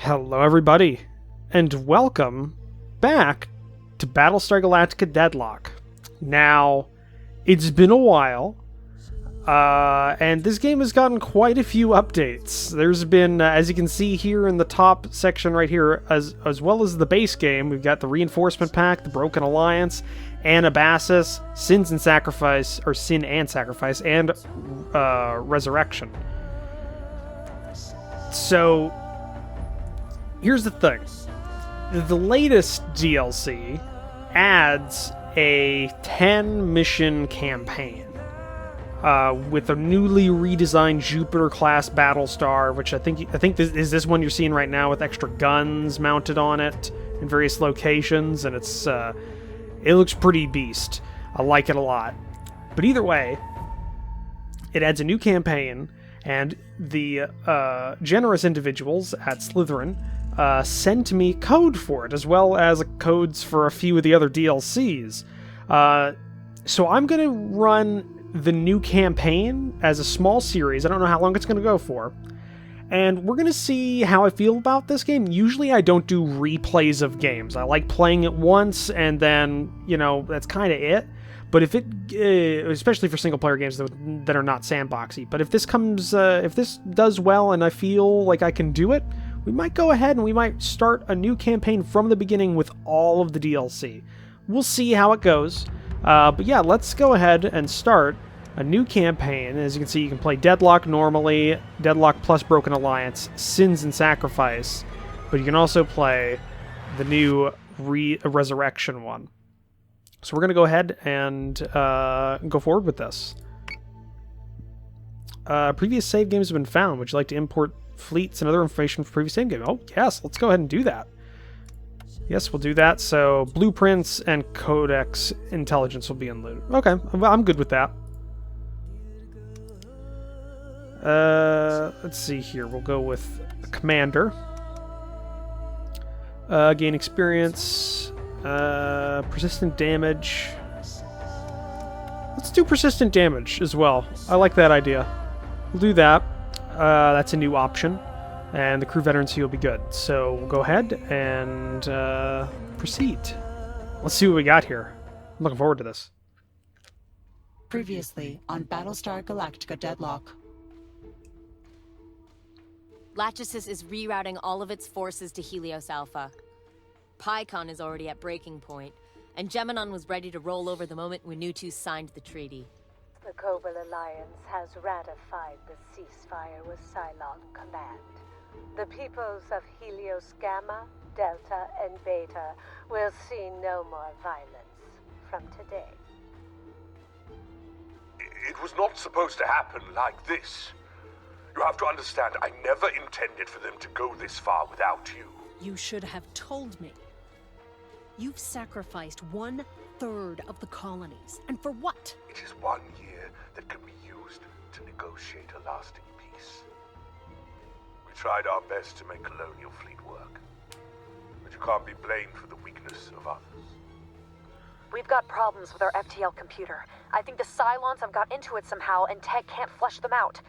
Hello everybody, and welcome back to Battlestar Galactica Deadlock. Now, it's been a while, and this game has gotten quite a few updates. There's been, as you can see here in the top section right here, as well as the base game, we've got the Reinforcement Pack, the Broken Alliance, Anabasis, Sin and Sacrifice, and Resurrection. So, here's the thing. The latest DLC adds a 10-mission campaign with a newly redesigned Jupiter-class Battlestar, which I think this is one you're seeing right now with extra guns mounted on it in various locations, and it looks pretty beast. I like it a lot. But either way, it adds a new campaign, and the generous individuals at Slytherin sent me code for it, as well as codes for a few of the other DLCs. So I'm going to run the new campaign as a small series. I don't know how long it's going to go for. And we're going to see how I feel about this game. Usually I don't do replays of games. I like playing it once, and then, that's kind of it. But if it, especially for single-player games that are not sandboxy, but if this does well and I feel like I can do it, we might go ahead and we might start a new campaign from the beginning with all of the DLC. We'll see how it goes. But yeah, let's go ahead and start a new campaign. As you can see, you can play Deadlock normally, Deadlock plus Broken Alliance, Sins and Sacrifice, but you can also play the new Resurrection one. So we're going to go ahead and go forward with this. Previous save games have been found. Would you like to import fleets and other information from previous save game? Oh, yes. Let's go ahead and do that. Yes, we'll do that. So blueprints and codex intelligence will be unloaded. Okay, I'm good with that. Let's see here. We'll go with Commander. Gain experience. Persistent damage. Let's do persistent damage as well. I like that idea. We'll do that. That's a new option. And the crew veterancy will be good. So we'll go ahead and proceed. Let's see what we got here. I'm looking forward to this. Previously on Battlestar Galactica Deadlock. Lachesis is rerouting all of its forces to Helios Alpha. Pycon is already at breaking point, and Geminon was ready to roll over the moment Winutu signed the treaty. The Cobalt Alliance has ratified the ceasefire with Cylon Command. The peoples of Helios Gamma, Delta, and Beta will see no more violence from today. It was not supposed to happen like this. You have to understand, I never intended for them to go this far without you. You should have told me. You've sacrificed 1/3 of the colonies. And for what? It is 1 year that can be used to negotiate a lasting peace. We tried our best to make Colonial fleet work, but you can't be blamed for the weakness of others. We've got problems with our FTL computer. I think the Cylons have got into it somehow, and Tech can't flush them out.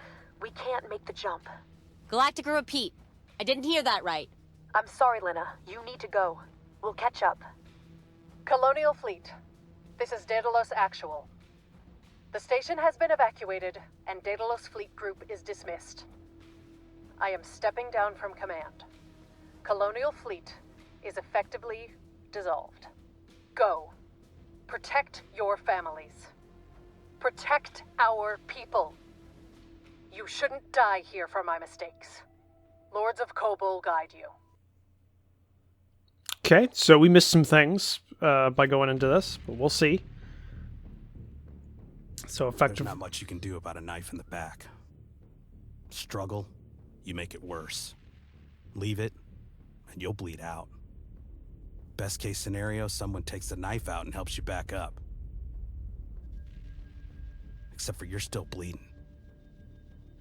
We can't make the jump. Galactica, repeat. I didn't hear that right. I'm sorry, Lena. You need to go. We'll catch up. Colonial Fleet, this is Daedalus Actual. The station has been evacuated, and Daedalus Fleet Group is dismissed. I am stepping down from command. Colonial Fleet is effectively dissolved. Go. Protect your families. Protect our people. You shouldn't die here for my mistakes. Lords of Kobol guide you. Okay, so we missed some things by going into this, but we'll see. So effective. There's not much you can do about a knife in the back. Struggle, you make it worse. Leave it, and you'll bleed out. Best case scenario, someone takes the knife out and helps you back up. Except for you're still bleeding.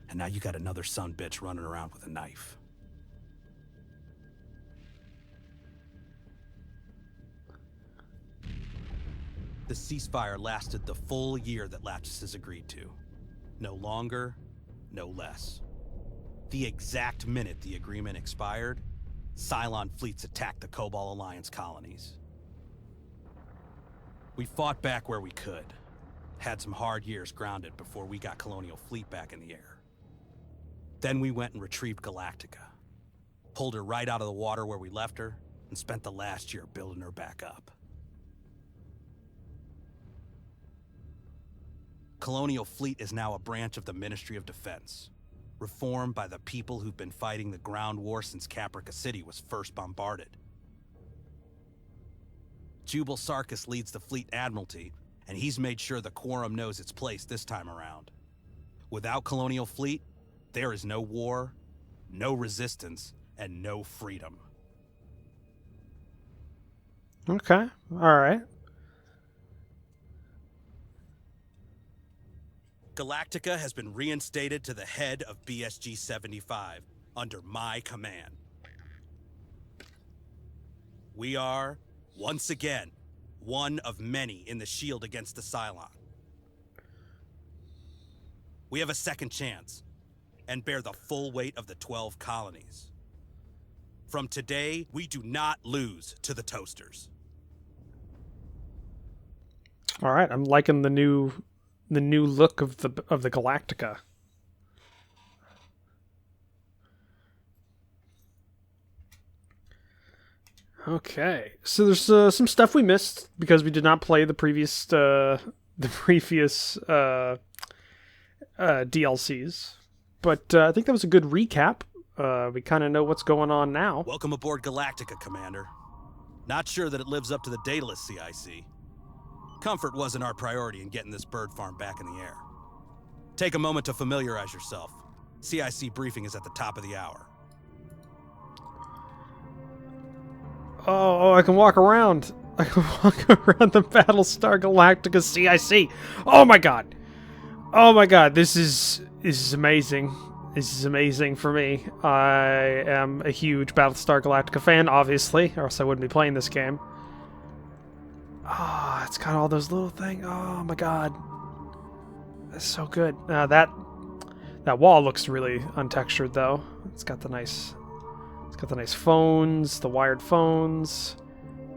And now you got another son bitch running around with a knife. The ceasefire lasted the full year that Lachesis agreed to. No longer, no less. The exact minute the agreement expired, Cylon fleets attacked the Cobalt Alliance colonies. We fought back where we could. Had some hard years grounded before we got Colonial fleet back in the air. Then we went and retrieved Galactica. Pulled her right out of the water where we left her, and spent the last year building her back up. Colonial Fleet is now a branch of the Ministry of Defense, reformed by the people who've been fighting the ground war since Caprica City was first bombarded. Jubal Sarkis leads the Fleet Admiralty, and he's made sure the Quorum knows its place this time around. Without Colonial Fleet, there is no war, no resistance, and no freedom. Okay, alright. Galactica has been reinstated to the head of BSG-75 under my command. We are, once again, one of many in the shield against the Cylon. We have a second chance and bear the full weight of the 12 colonies. From today, we do not lose to the Toasters. Alright, I'm liking the new look of the Galactica. Okay, so there's some stuff we missed because we did not play the previous DLCs, but I think that was a good recap. We kind of know what's going on now. Welcome aboard Galactica, Commander. Not sure that it lives up to the Daedalus CIC. Comfort wasn't our priority in getting this bird farm back in the air. Take a moment to familiarize yourself. CIC briefing is at the top of the hour. Oh, I can walk around. I can walk around the Battlestar Galactica CIC. Oh my god. Oh my god, this is amazing. This is amazing for me. I am a huge Battlestar Galactica fan, obviously, or else I wouldn't be playing this game. Oh, it's got all those little things. Oh my god. That's so good. That wall looks really untextured though. It's got the nice phones, the wired phones.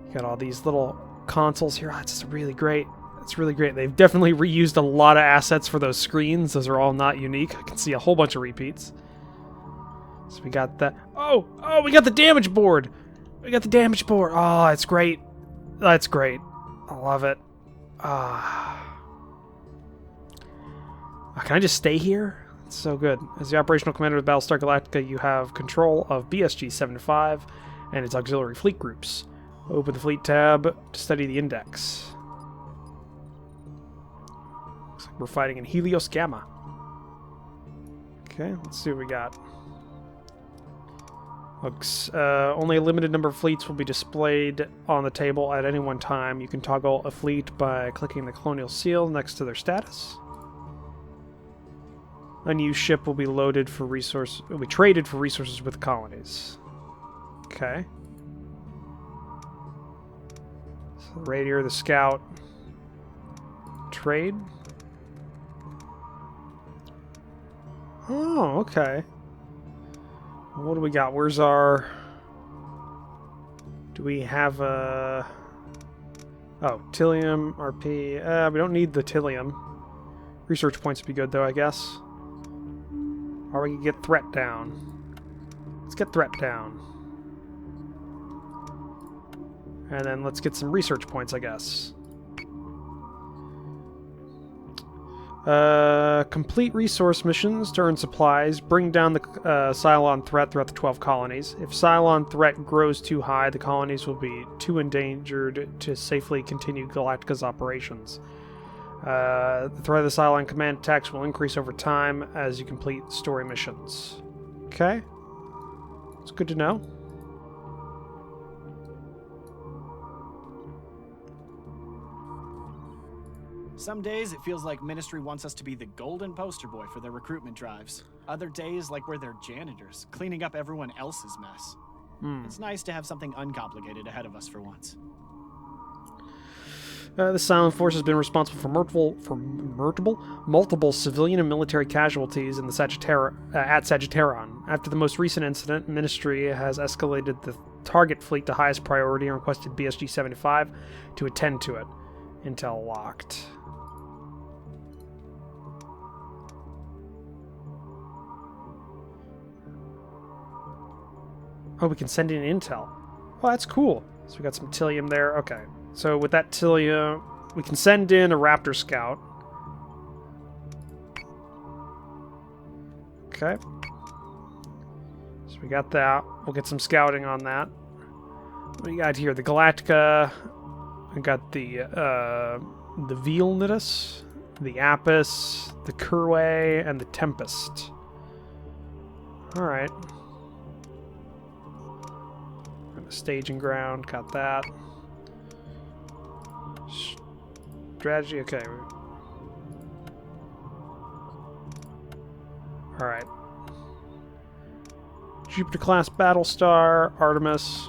You got all these little consoles here. Oh, it's just really great. It's really great. They've definitely reused a lot of assets for those screens. Those are all not unique. I can see a whole bunch of repeats. So we got that. Oh, we got the damage board. We got the damage board. Oh, it's great. That's great. I love it. Can I just stay here? It's so good. As the operational commander of Battlestar Galactica, you have control of BSG-75 and its auxiliary fleet groups. Open the fleet tab to study the index. Looks like we're fighting in Helios Gamma. Okay, let's see what we got. Looks, only a limited number of fleets will be displayed on the table at any one time. You can toggle a fleet by clicking the Colonial seal next to their status. Unused ship will be loaded for will be traded for resources with the colonies. Okay. So the Raider, the Scout. Trade. Oh, okay. What do we got? Where's our... Do we have a... Oh, Tillium, RP. We don't need the Tillium. Research points would be good, though, I guess. Or we can get threat down. Let's get threat down. And then let's get some research points, I guess. Complete resource missions to earn supplies. Bring down the Cylon threat throughout the 12 colonies. If Cylon threat grows too high, the colonies will be too endangered to safely continue Galactica's operations. The threat of the Cylon command attacks will increase over time as you complete story missions. Okay. It's good to know. Some days it feels like Ministry wants us to be the golden poster boy for their recruitment drives. Other days like we're their janitors, cleaning up everyone else's mess. It's nice to have something uncomplicated ahead of us for once. The Cylon Force has been responsible for multiple civilian and military casualties in the at Sagittarion. After the most recent incident, Ministry has escalated the target fleet to highest priority and requested BSG-75 to attend to it. Intel locked. Oh, we can send in intel. Oh, that's cool. So we got some Tillium there. Okay. So with that Tillium, we can send in a Raptor Scout. Okay. So we got that. We'll get some scouting on that. What do you got here? The Galactica. We got the Veilnidus, the Apis, the Kurway, and the Tempest. Alright. Staging ground, got that. Strategy, okay. Alright. Jupiter class Battlestar, Artemis.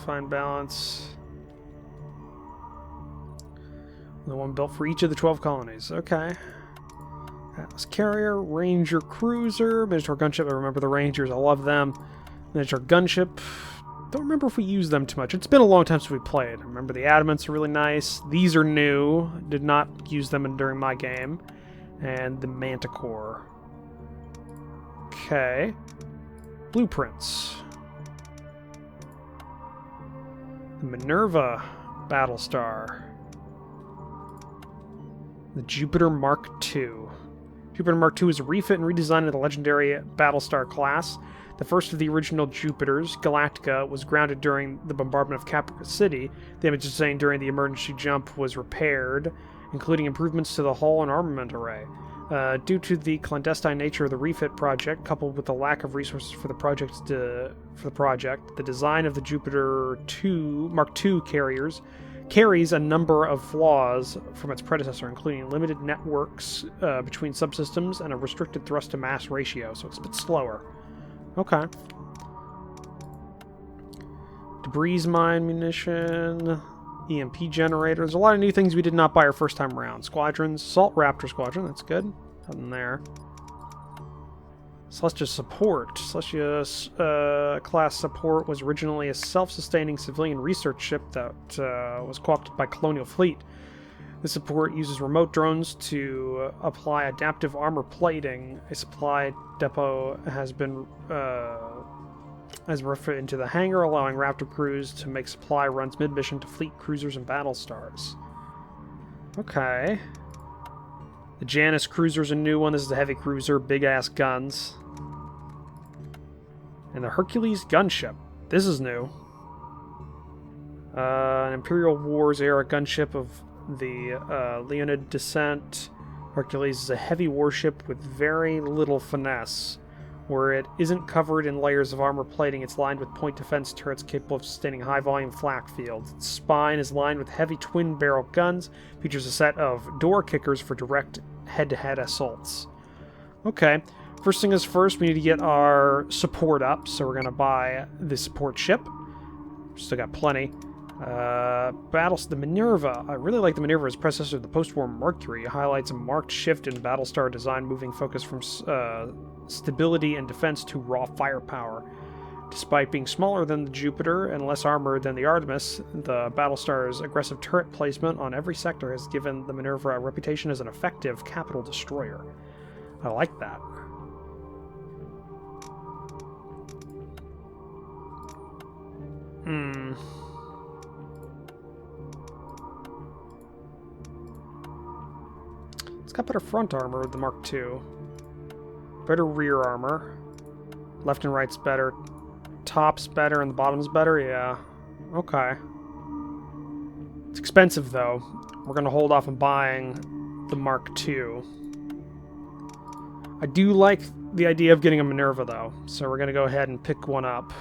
Fine balance. The one built for each of the 12 colonies. Okay. Atlas Carrier, Ranger Cruiser, Minotaur Gunship. I remember the Rangers, I love them. Miniature Gunship. Don't remember if we used them too much. It's been a long time since we played. I remember the Adamants are really nice. These are new. Did not use them during my game. And the Manticore. Okay. Blueprints. The Minerva Battlestar. The Jupiter Mark II. Jupiter Mark II is a refit and redesign of the legendary Battlestar class. The first of the original Jupiters, Galactica, was grounded during the bombardment of Caprica City. Damage sustained during the emergency jump was repaired, including improvements to the hull and armament array. Due to the clandestine nature of the refit project, coupled with the lack of resources for the project, the design of the Jupiter Mark II carries a number of flaws from its predecessor, including limited networks between subsystems and a restricted thrust-to-mass ratio, so it's a bit slower. Okay. Debris mine munition, EMP generator. There's a lot of new things we did not buy our first time around. Squadrons, Assault Raptor Squadron, that's good. Nothing there. Celestia Support. Celestia class support was originally a self-sustaining civilian research ship that was co-opted by Colonial Fleet. This support uses remote drones to apply adaptive armor plating. A supply depot has been refitted into the hangar, allowing Raptor crews to make supply runs mid-mission to fleet cruisers and battlestars. Okay. The Janus cruiser's a new one. This is a heavy cruiser, big-ass guns. And the Hercules gunship. This is new. An Imperial Wars era gunship of the Leonid descent. Hercules is a heavy warship with very little finesse. Where it isn't covered in layers of armor plating, it's lined with point defense turrets capable of sustaining high-volume flak fields. Its spine is lined with heavy twin-barrel guns, features a set of door kickers for direct head-to-head assaults. Okay, first thing is first, we need to get our support up, so we're going to buy the support ship. Still got plenty. The Minerva. I really like the Minerva as predecessor to the post-war Mercury. It highlights a marked shift in Battlestar design, moving focus from stability and defense to raw firepower. Despite being smaller than the Jupiter and less armored than the Artemis, the Battlestar's aggressive turret placement on every sector has given the Minerva a reputation as an effective capital destroyer. I like that. It's got better front armor with the Mark II. Better rear armor. Left and right's better. Top's better and the bottom's better? Yeah. Okay. It's expensive, though. We're going to hold off on buying the Mark II. I do like the idea of getting a Minerva, though. So we're going to go ahead and pick one up.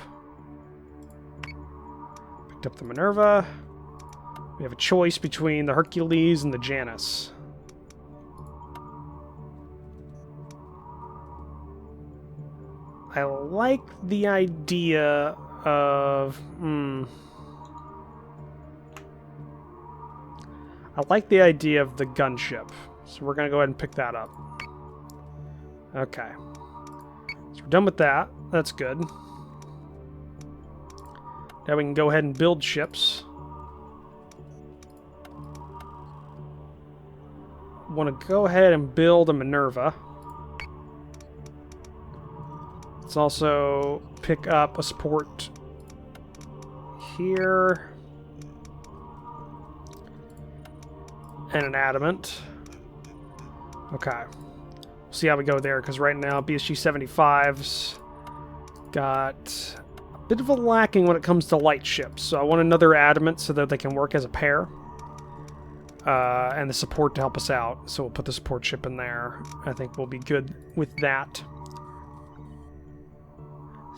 Picked up the Minerva. We have a choice between the Hercules and the Janus. I like the idea of... I like the idea of the gunship, so we're going to go ahead and pick that up. Okay. So we're done with that. That's good. Now we can go ahead and build ships. Want to go ahead and build a Minerva. Let's also pick up a support here. And an adamant. Okay. See how we go there, because right now BSG 75's got a bit of a lacking when it comes to light ships. So I want another adamant so that they can work as a pair. And the support to help us out. So we'll put the support ship in there. I think we'll be good with that.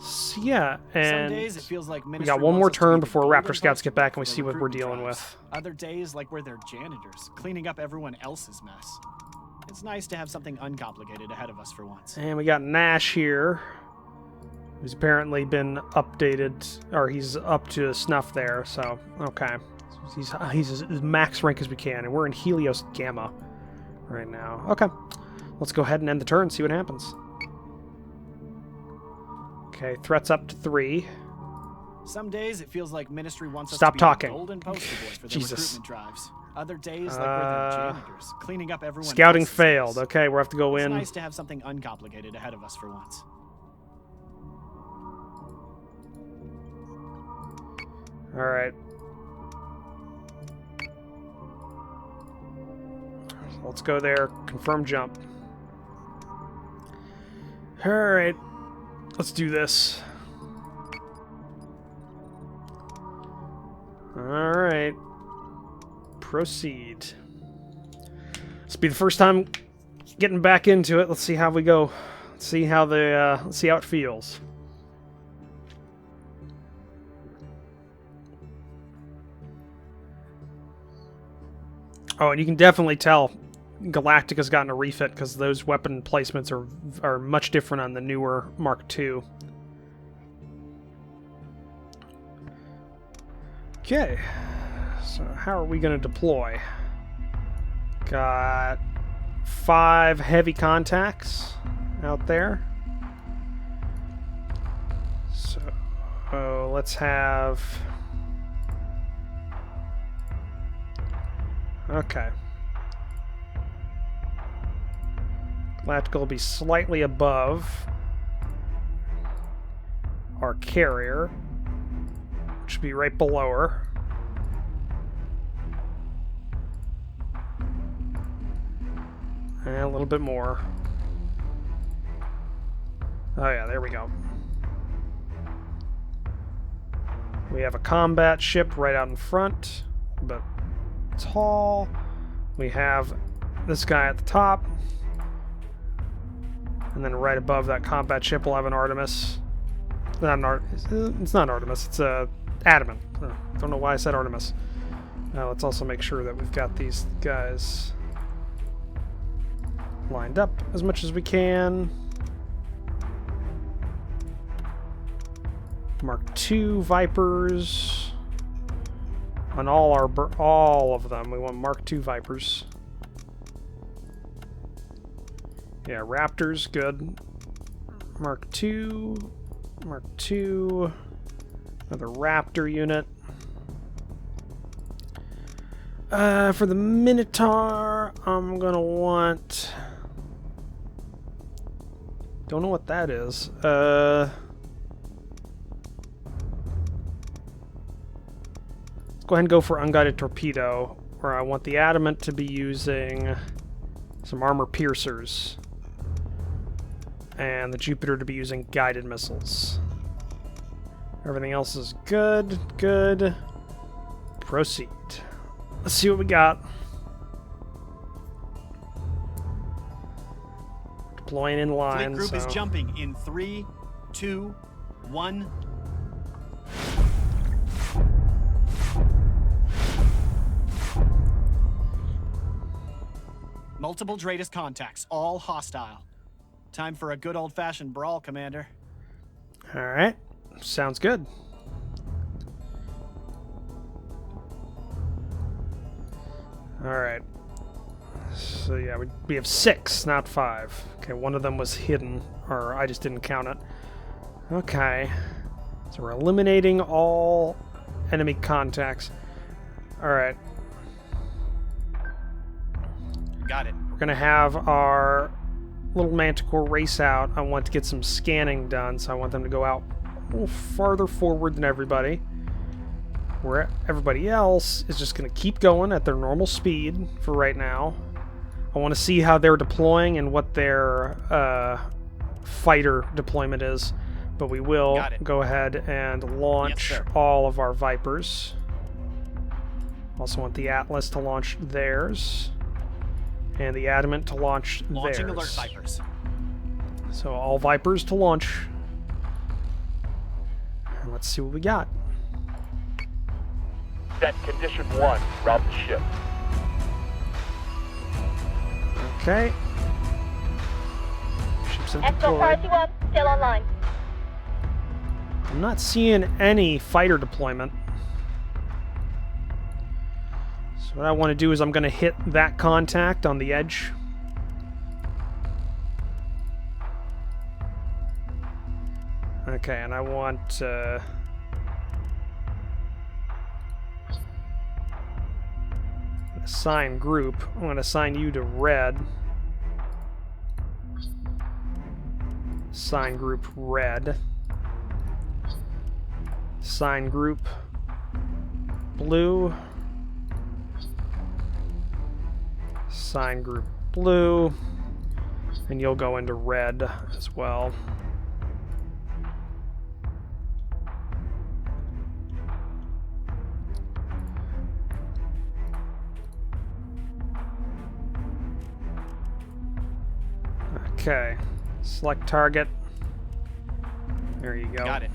So yeah, and Some days it feels like we got one more turn before Raptor Scouts get back and we see what we're dealing with. Other days like we're their janitors, cleaning up everyone else's mess. It's nice to have something uncomplicated ahead of us for once. And we got Nash here, who's apparently been updated, or he's up to snuff there, so okay. He's as max rank as we can, and we're in Helios Gamma right now. Okay, let's go ahead and end the turn and see what happens. Okay, threats up to 3. Some days it feels like Ministry wants us Stop to be talking. the golden poster boy for their Jesus. recruitment drives. Other days like we're their janitors, cleaning up everyone Scouting else's failed. mess. Okay, we'll have to go It's in. nice to have something uncomplicated ahead of us for once. Alright. Let's go there. Confirm jump. Alright. Let's do this. Alright. Proceed. This will be the first time getting back into it. Let's see how we go. Let's see how let's see how it feels. Oh, and you can definitely tell Galactica's gotten a refit because those weapon placements are much different on the newer Mark II. Okay, so how are we going to deploy? Got 5 heavy contacts out there. So let's have... Okay. Galactica will be slightly above our carrier, which should be right below her. And a little bit more. Oh yeah, there we go. We have a combat ship right out in front, but tall. We have this guy at the top. And then right above that combat ship, we'll have an Artemis. It's not Artemis, it's Adamant. Don't know why I said Artemis. Let's also make sure that we've got these guys lined up as much as we can. Mark II Vipers. On all of them, we want Mark II Vipers. Yeah, Raptors, good. Mark II, Mark II, another Raptor unit. For the Minotaur, I'm gonna want... Don't know what that is. Let's go ahead and go for Unguided Torpedo, where I want the Adamant to be using some armor piercers. And the Jupiter to be using guided missiles. Everything else is good. Good. Proceed. Let's see what we got. Deploying in line. Fleet group is jumping in 3, 2, 1. Multiple Dratus contacts, all hostile. Time for a good old-fashioned brawl, Commander. Alright. Sounds good. Alright. So yeah, we have 6, not 5. Okay, one of them was hidden, or I just didn't count it. Okay. So we're eliminating all enemy contacts. Alright. Got it. We're gonna have our little Manticore race out. I want to get some scanning done, so I want them to go out a little farther forward than everybody. Where everybody else is just gonna keep going at their normal speed for right now. I want to see how they're deploying and what their fighter deployment is. But we will go ahead and launch all of our Vipers. Also want the Atlas to launch theirs. And the Adamant to launch Launching theirs. alert Vipers. So all Vipers to launch. And let's see what we got. Set condition 1. Route the ship. Okay. Ships have Escort deployed. priority 1, still online. I'm not seeing any fighter deployment. So what I want to do is I'm going to hit that contact on the edge. Okay, and I want assign group. I'm going to assign you to red. Assign group red. Assign group blue. Assign group blue. And you'll go into red as well. Okay, select target. There you go. Got it.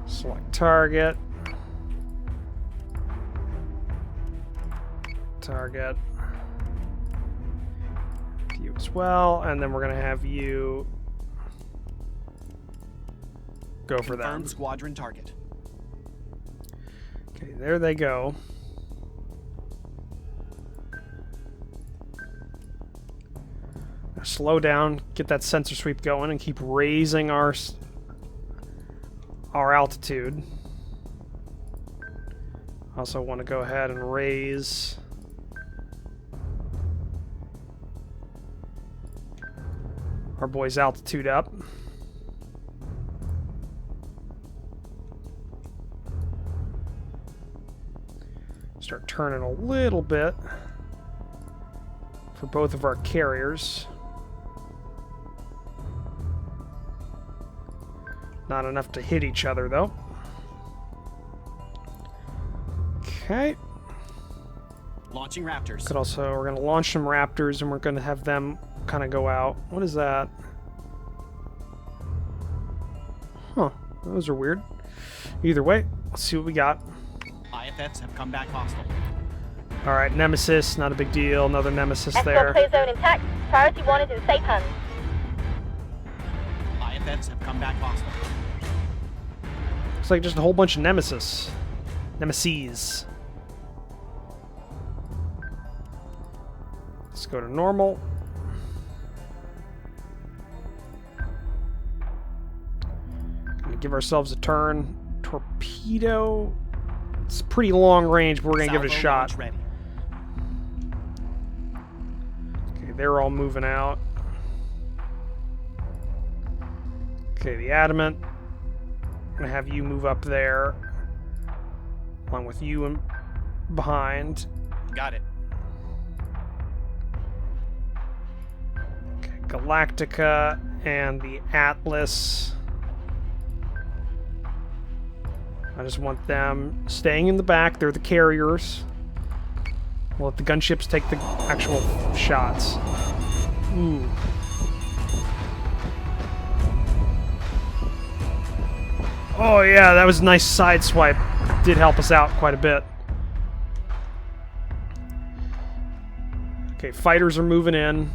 Select target. Target. You as well, and then we're gonna have you go for that. Confirmed squadron target. Okay, there they go. Now slow down, get that sensor sweep going, and keep raising our altitude. Also want to go ahead and raise our boy's altitude up. Start turning a little bit for both of our carriers. Not enough to hit each other, though. Okay. Launching Raptors. Could also, we're going to launch some Raptors, and we're going to have them kind of go out. What is that? Huh. Those are weird. Either way, let's see what we got. IFFs have come back hostile. Alright, Nemesis. Not a big deal. Another Nemesis Escort there. clear zone intact. Priority 1 is in safe hands. IFFs have come back hostile. Looks like just a whole bunch of Nemesis. Nemesis. Let's go to normal. Gonna give ourselves a turn. Torpedo. It's pretty long range, but we're gonna give it a shot. Launch ready. Okay, they're all moving out. Okay, the Adamant. I'm gonna have you move up there, along with you and behind. Got it. Okay, Galactica and the Atlas. I just want them staying in the back. They're the carriers. We'll let the gunships take the actual shots. Ooh. Oh yeah, that was a nice side swipe. Did help us out quite a bit. Okay, fighters are moving in.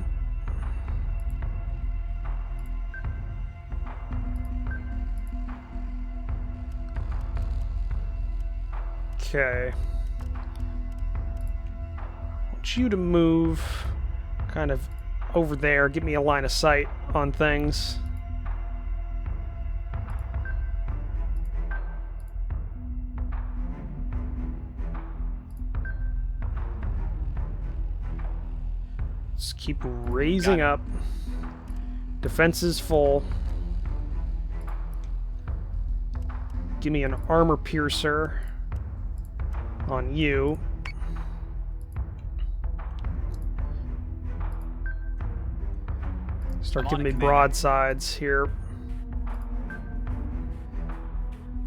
Okay. I want you to move kind of over there. Give me a line of sight on things. Just keep raising up. Defense is full. Give me an armor piercer on you. Start giving me broadsides here.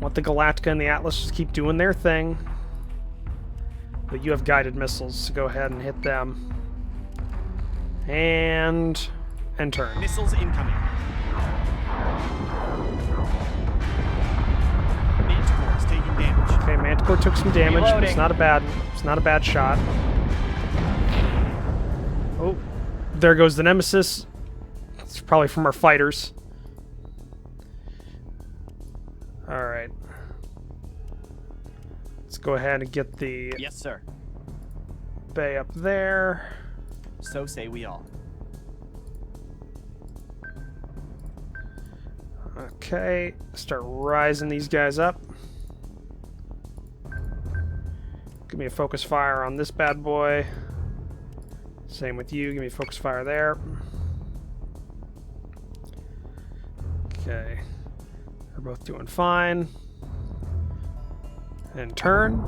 Want the Galactica and the Atlas just keep doing their thing. But you have guided missiles, so go ahead and hit them. And turn. Missiles incoming. Manticore's taking damage. Okay, Manticore took some damage, but it's not a bad shot. Oh, there goes the Nemesis. It's probably from our fighters. Alright. Let's go ahead and get the Yes, sir. bay up there. So say we all. Okay, start rising these guys up. Give me a focus fire on this bad boy. Same with you, give me a focus fire there. Okay, they're both doing fine. And turn.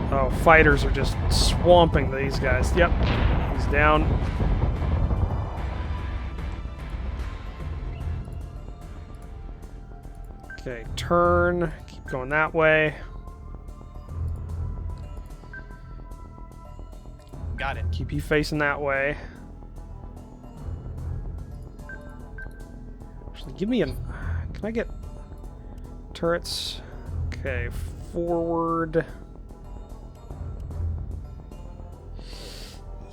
Oh, fighters are just swamping these guys. Yep, he's down. Okay, turn. Keep going that way. Got it. Keep you facing that way. Actually, give me an... Can I get turrets? Okay, forward...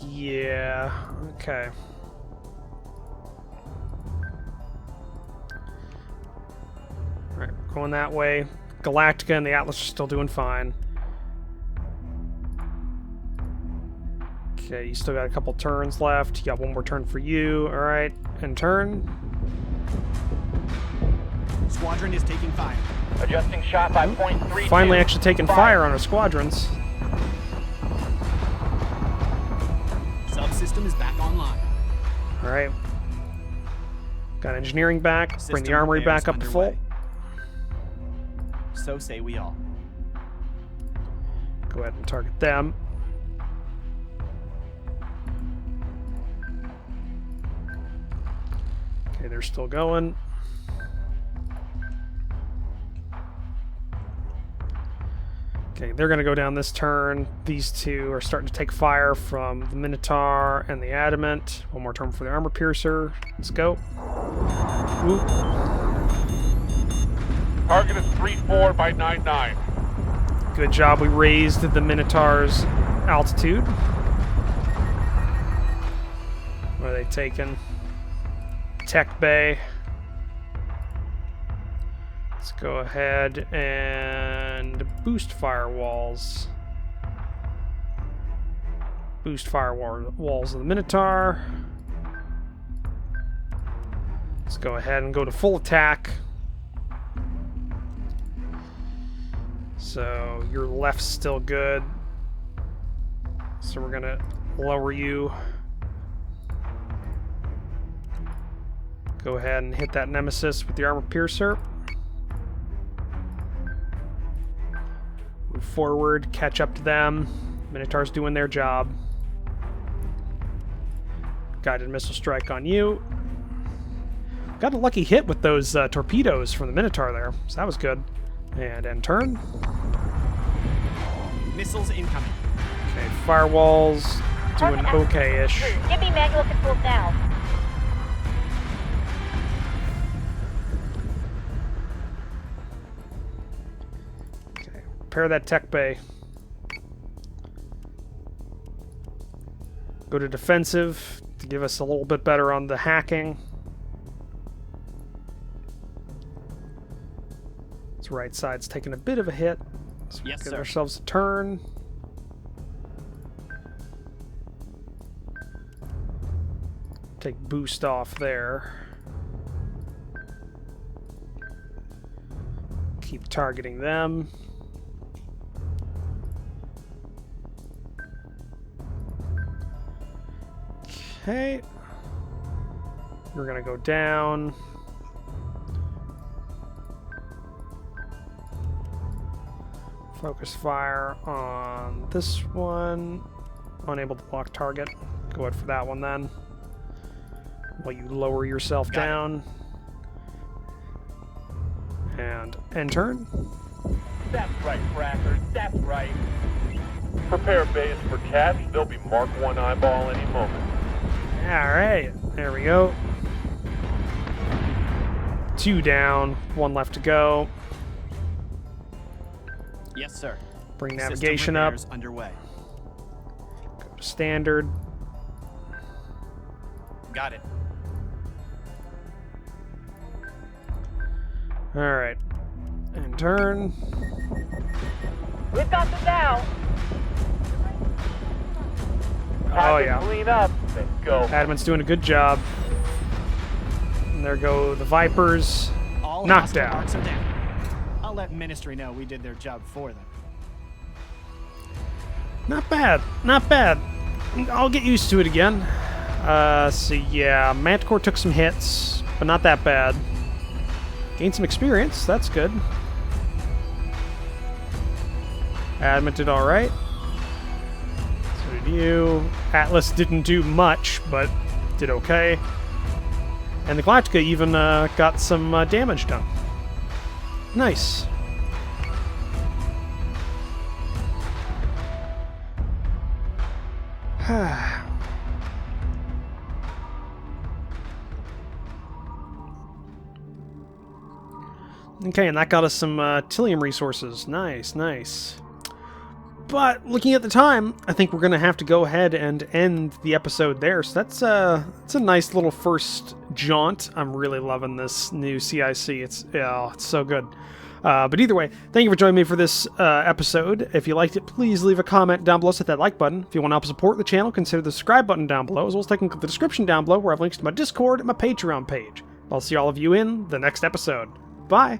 Yeah, okay. Alright, going that way. Galactica and the Atlas are still doing fine. Okay, you still got a couple turns left. You got one more turn for you. Alright, and turn. Squadron is taking fire. Adjusting shot by .32. Finally actually taking fire on our squadrons. Subsystem is back online. Alright. Got engineering back. Bring the armory back up to full. So say we all. Go ahead and target them. Okay, they're still going. Okay, they're going to go down this turn. These two are starting to take fire from the Minotaur and the Adamant. One more turn for the Armor Piercer. Let's go. Whoop. Target is 34 by 99. Good job, we raised the Minotaur's altitude. What are they taking? Tech Bay. Let's go ahead and boost firewalls. Boost firewalls of the Minotaur. Let's go ahead and go to full attack. So your left's still good. So we're gonna lower you. Go ahead and hit that Nemesis with the Armor Piercer. Move forward, catch up to them. Minotaur's doing their job. Guided missile strike on you. Got a lucky hit with those torpedoes from the Minotaur there, so that was good. And end turn. Missiles incoming. Okay, firewalls doing okay-ish. Give me manual controls now. Okay, repair that tech bay. Go to defensive to give us a little bit better on the hacking. This right side's taking a bit of a hit. So we'll Yes, give sir. ourselves a turn. Take boost off there. Keep targeting them. Okay. We're gonna go down. Focus fire on this one. Unable to block target. Go ahead for that one then. While you lower yourself down. And end turn. That's right, Crackers. That's right. Prepare base for cats. They'll be Mark 1 eyeball any moment. Alright, there we go. 2 down, 1 left to go. Yes, sir. Bring System navigation up. repairs underway. Go to standard. Got it. Alright. And turn. We've got them now. Oh, Time to yeah. clean up. Let's go. Adamant's doing a good job. And there go the Vipers. All Knocked hostile down. marks are down. I'll let Ministry know we did their job for them. Not bad. Not bad. I'll get used to it again. So yeah, Manticore took some hits, but not that bad. Gained some experience. That's good. Adamant did alright. So did you. Atlas didn't do much, but did okay. And the Galactica even got some damage done. Nice. Okay, and that got us some Tillium resources. Nice, nice. But looking at the time, I think we're going to have to go ahead and end the episode there. So that's a nice little first jaunt. I'm really loving this new CIC. It's so good. But either way, thank you for joining me for this episode. If you liked it, please leave a comment down below. Hit that like button. If you want to help support the channel, consider the subscribe button down below, as well as taking the description down below where I have links to my Discord and my Patreon page. I'll see all of you in the next episode. Bye!